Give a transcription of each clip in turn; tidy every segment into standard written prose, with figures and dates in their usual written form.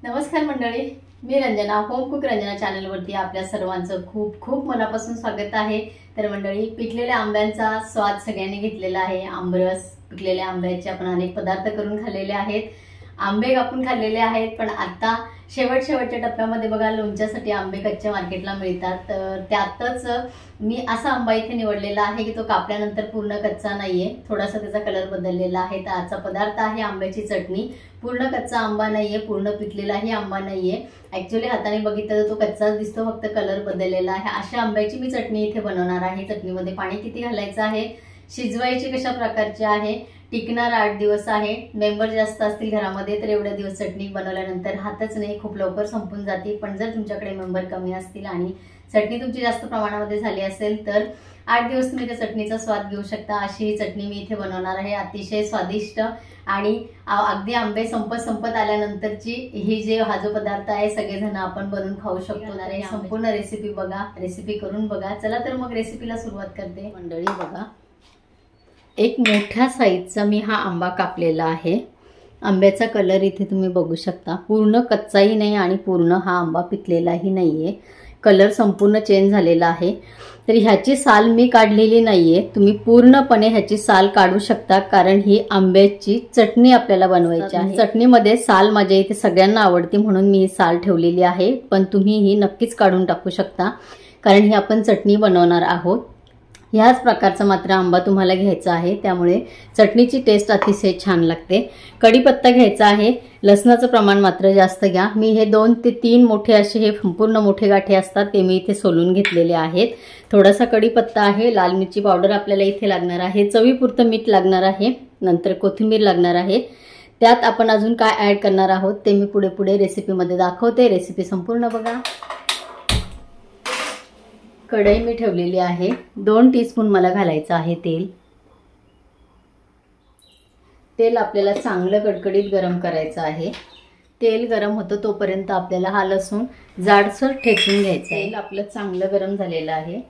नमस्कार मंडळी, मी Ranjana, home cook Ranjana चॅनलवरती आपल्या सर्वांचं खूप खूप मनापासून स्वागत आहे। तर मंडळी, पिकलेल्या आंब्यांचा स्वाद सगळ्यांनी घेतलेला आहे। आंबरस, पिकलेल्या आंब्याचे आपण अनेक पदार्थ करून खाल्लेले आहेत, आंबे कापून खाल्लेले आहेत, पण आता शेवटच्या टप्प्यामध्ये बघा लोणच्यासाठी आंबे कच्च्या मार्केटला मिळतात। तर त्यातच मी असा आंबा इथे निवडलेला आहे की तो कापल्यानंतर पूर्ण कच्चा नाहीये, थोडासा त्याचा कलर बदललेला आहे। तर आजचा पदार्थ आहे आंब्याची चटणी। पूर्ण कच्चा आंबा नाहीये, पूर्ण पिकलेलाही आंबा नाहीये। ऍक्च्युअली हाताने बघितलं तर तो कच्चाच दिसतो, फक्त कलर बदललेला आहे। अशा आंब्याची मी चटणी इथे बनवणार आहे। चटणीमध्ये पाणी किती घालायचं आहे, शिजवायची कशा प्रकारची आहे, टिकणार 8 दिवस आहे। मेंबर जास्त असतील घरामध्ये तर एवढे दिवस चटणी बनवल्यानंतर हातच नाही, खूप लवकर संपून जाते। पण जर तुमच्याकडे मेंबर कमी असतील आणि चटणी तुमची जास्त प्रमाणामध्ये झाली असेल तर 8 दिवस तुम्ही त्या चटणीचा स्वाद घेऊ शकता। अशी ही चटणी मी इथे बनवणार आहे, अतिशय स्वादिष्ट आणि अगदी आंबे संपत आल्यानंतरची ही हा जो पदार्थ आहे सगळेजण आपण बनवून खाऊ शकतो। संपूर्ण रेसिपी बघा, रेसिपी करून बघा। चला तर मग रेसिपीला सुरुवात करते। मंडळी बघा, एक मोठ्या साईजचा मी हा आंबा कापलेला आहे। आंब्याचा कलर इथे तुम्ही बघू शकता, पूर्ण कच्चाही नाही आणि पूर्ण हा आंबा पिकलेलाही नाहीये, कलर संपूर्ण चेंज झालेला आहे। तर ह्याची साल मी काढलेली नाहीये, तुम्ही पूर्णपणे ह्याची साल काढू शकता, कारण ही आंब्याची चटणी आपल्याला बनवायची आहे। चटणीमध्ये साल माझ्या इथे सगळ्यांना आवडते म्हणून मी ही साल ठेवलेली आहे, पण तुम्ही ही नक्कीच काढून टाकू शकता, कारण ही आपण चटणी बनवणार आहोत। ह्याच प्रकारचा मात्र आंबा तुम्हाला घ्यायचा आहे, त्यामुळे चटणीची टेस्ट अतिशय छान लागते। कढीपत्ता घ्यायचा आहे, लसणाचं प्रमाण मात्र जास्त घ्या। मी हे 2 ते 3 मोठे असे हे संपूर्ण मोठे गाठे असतात ते मी इथे सोलून घेतलेले आहेत। थोडासा कढीपत्ता आहे, लाल मिरची पावडर आपल्याला इथे लागणार आहे, चवीपुरतं मीठ लागणार आहे, नंतर कोथिंबीर लागणार आहे। त्यात आपण अजून काय ऍड करणार आहोत ते मी पुढे रेसिपीमध्ये दाखवते, रेसिपी संपूर्ण बघा। कढई मी ठेवलेली आहे, 2 टीस्पून मला घालायचं आहे तेल। तेल आपल्याला चांगलं कडकडीत गरम करायचं आहे। तेल गरम होतं तोपर्यंत आपल्याला हा लसूण जाडसर ठेचून घ्यायचा आहे। तेल आपलं चांगलं गरम झालेलं आहे,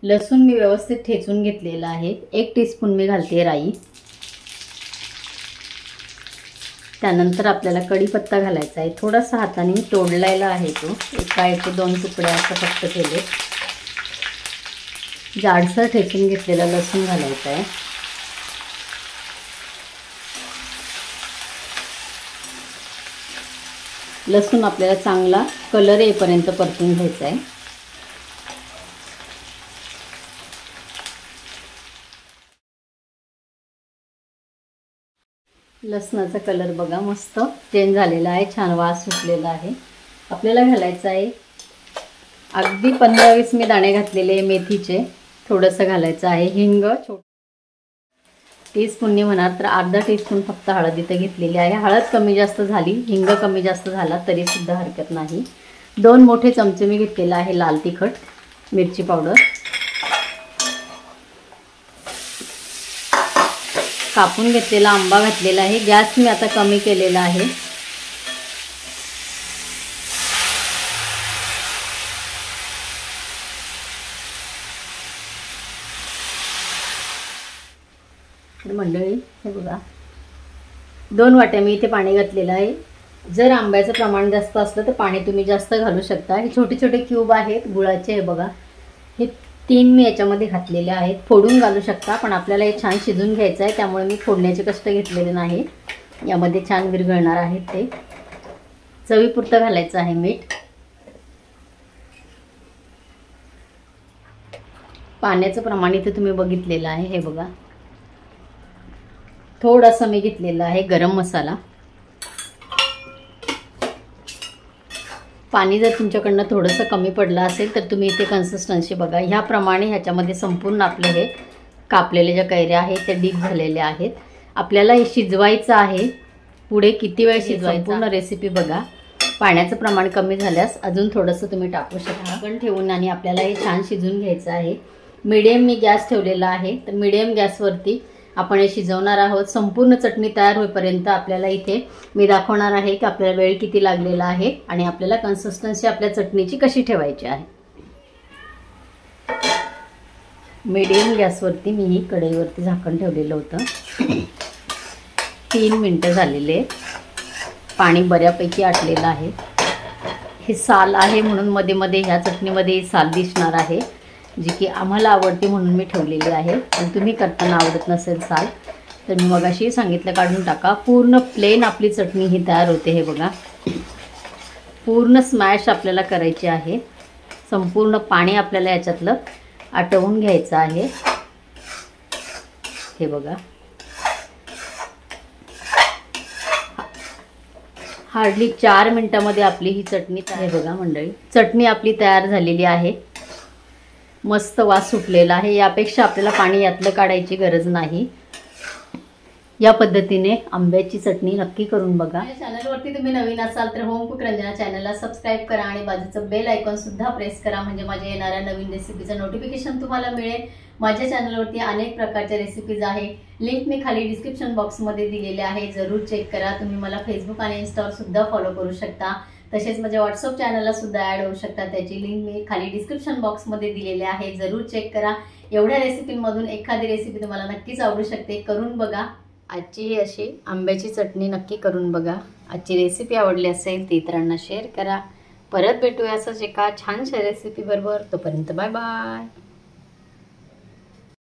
लसूण मी व्यवस्थित ठेचून घेतलेला आहे। 1 टीस्पून मी घालते राई, त्यानंतर आपल्याला कढीपत्ता घालायचा आहे। थोडासा हाताने तोडलेला आहे तो, एका 2 तुकडे असं फक्त केले। जाडसर ठेचून घेतलेला लसूण घालायचा आहे। लसूण आपल्याला चांगला कलर येईपर्यंत परतून घ्यायचा आहे। लसणाचा कलर बघा मस्त चेंज झालेला आहे, छान वास सुटलेला आहे। आपल्याला घालायचं आहे अगदी 15-20 मी दाणे घातलेले मेथीचे, थोडंसं घालायचं आहे हिंग, टीस्पूनने म्हणाल तर अर्धा टीस्पून फक्त हळद इथे घेतलेली आहे। हळद कमी जास्त झाली, हिंग कमी जास्त झाला तरी सुद्धा हरकत नाही। 2 मोठे चमचे मी घेतलेला आहे लाल तिखट, मिरची पावडर, कापून घेतलेला आंबा घातलेला आहे। गॅस मी आता कमी केलेला आहे। मंडळी हे बघा, 2 वाट्या मी इथे पाणी घातलेलं आहे। जर आंब्याचं प्रमाण जास्त असलं तर पाणी तुम्ही जास्त घालू शकता। हे छोटे छोटे क्यूब आहेत गुळाचे, हे बघा, हे 3 मी याच्यामध्ये घातलेले आहेत। फोडून घालू शकता, पण आपल्याला हे छान शिजून घ्यायचं आहे, त्यामुळे मी फोडण्याचे कष्ट घेतलेले नाही। यामध्ये छान विरघळणार आहेत ते। चवीपुरतं घालायचं आहे मीठ। पाण्याचं प्रमाण इथे तुम्ही बघितलेलं आहे, हे बघा। थोडासा मी घेतलेला आहे गरम मसाला। पाणी जर तुमच्याकडनं थोडंसं कमी पडलं असेल तर तुम्ही इथे कन्सिस्टन्सी बघा, ह्याप्रमाणे ह्याच्यामध्ये संपूर्ण आपलं हे कापलेले ज्या कैऱ्या आहेत त्या डीप झालेल्या आहेत। आपल्याला हे शिजवायचं आहे, पुढे किती वेळ शिजवायचं पूर्ण रेसिपी बघा। पाण्याचं प्रमाण कमी झाल्यास अजून थोडंसं तुम्ही टाकू शकता, पण ठेवून आणि आपल्याला हे छान शिजून घ्यायचं आहे। मीडियम मी गॅस ठेवलेला आहे, तर मीडियम गॅसवरती आपण हे शिजवणार आहोत। संपूर्ण चटणी तयार होईपर्यंत आपल्याला इथे मी दाखवणार आहे की आपल्याला वेळ किती लागलेला आहे आणि आपल्याला कन्सिस्टन्सी आपल्या चटणीची कशी ठेवायची आहे। मीडियम गॅसवरती मी ही कढईवरती झाकण ठेवलेलं होतं। 3 मिनिटं झालेले, पाणी बऱ्यापैकी आटलेलं आहे. हे साल आहे म्हणून मध्ये मध्ये ह्या चटणीमध्ये साल दिसणार आहे, जी की आम्हाला आवडते म्हणून मी ठेवलेली आहे. पण तुम्ही करताना आवडत नसेल साल तर मी मगाशी सांगितलं काढून टाका. पूर्ण प्लेन आपली चटणी ही तयार होते. हे बघा, पूर्ण स्मॅश आपल्याला करायची आहे. संपूर्ण पाणी आपल्याला याच्यातलं आटवून घ्यायचं आहे. हे बघा, हार्डली 4 मिनिटामध्ये आपली ही चटणी तयार. बघा मंडळी, चटणी आपली तयार झालेली आहे. मस्त वास सुटलेला आहे. यापेक्षा आपल्याला पाणी यातलं काढायची गरज नाही. या पद्धतीने आंब्याची चटणी नक्की करून बघा. माझ्या चॅनलवरती तुम्ही नवीन असाल तर होम कुक रंजना चॅनलला सबस्क्राईब करा आणि बाजूचं बेल आयकॉन सुद्धा प्रेस करा, म्हणजे माझ्या येणाऱ्या नवीन रेसिपीचं नोटिफिकेशन तुम्हाला मिळेल. माझ्या चॅनलवरती अनेक प्रकारच्या रेसिपीज आहे. लिंक मी खाली डिस्क्रिप्शन बॉक्समध्ये दिलेले आहे, जरूर चेक करा. तुम्ही मला फेसबुक आणि इंस्टावर सुद्धा फॉलो करू शकता. तसेच माझ्या व्हॉट्सअप चॅनलला सुद्धा ॲड होऊ शकता. त्याची लिंक मी खाली डिस्क्रिप्शन बॉक्समध्ये दिलेली आहे, जरूर चेक करा. एवढ्या रेसिपींमधून एखादी रेसिपी तुम्हाला नक्कीच आवडू शकते, करून बघा. आजची ही अशी आंब्याची चटणी नक्की करून बघा. आजची रेसिपी आवडली असेल तर इतरांना शेअर करा. परत भेटूया असंच एका छानशा रेसिपी बरोबर. तोपर्यंत बाय बाय.